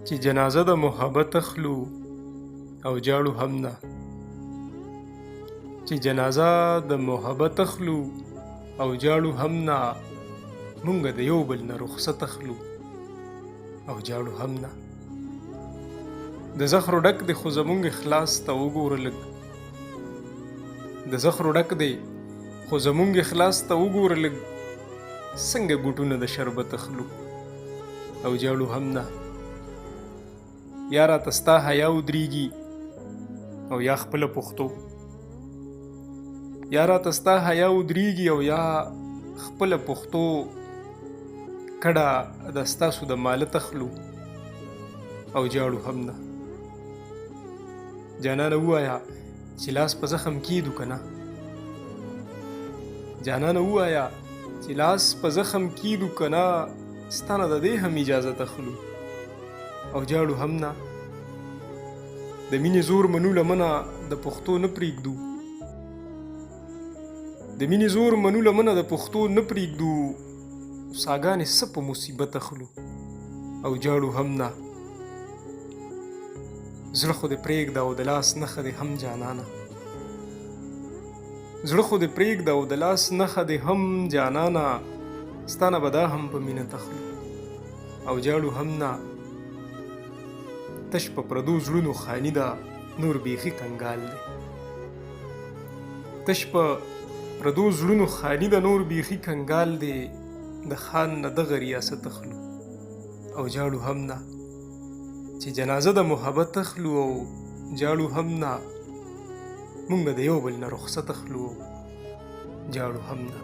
چې جنازه د محبت اخلو او جاړو هم نه، چې جنازه د محبت اخلو او جاړو هم نه، مونږ د یو بل نه رخصت اخلو او جاړو هم نه. د زخرو ډک دی خو زمونږ اخلاص ته وګوره لږ، د زخرو ډک دی خو زمونږ اخلاص ته وګوره لږ، څنګه ګوټونه د شربت اخلو او جاړو هم نه. یا راته ستا حیا ودرېږي او یا خپله پښتو، یا راته ستا حیا ودرېږي او یا خپله پښتو، کډه د ستاسو د مالت اخلو او جاړو هم نه. جانانه ووایه چې لاس په زخم کیدو که نه، جانانه ووایه چې لاس په زخم کیدو که نه، ستا نه د دې هم اجازت اخلو او جاړو هم نه. د مینې زور منو لمنه د پښتو نه پرېږدو، د مینې زور منو لمنه د پښتو نه پرېږدو، ساګانې څه په مصیبت اخلو او جاړو هم نه. زړه خو دې پرېږده او د لاس نښه دې هم جانانه، زړه خو دې پرېږده او د لاس نښه دې هم جانانه، ستا نه به دا هم په مینه تخلو او جاړو هم نه. تش په پردو زړونو خاني ده نور بیخي کنګال دی، تش په پردو زړونو خاني ده نور بیخي کنګال دی، د خان نه دغه ریاست اخلو او جاړو هم نه. چې جنازه د محبت اخلو او جاړو هم نه، مونږ د یو بل نه رخصت اخلو جاړو هم نه.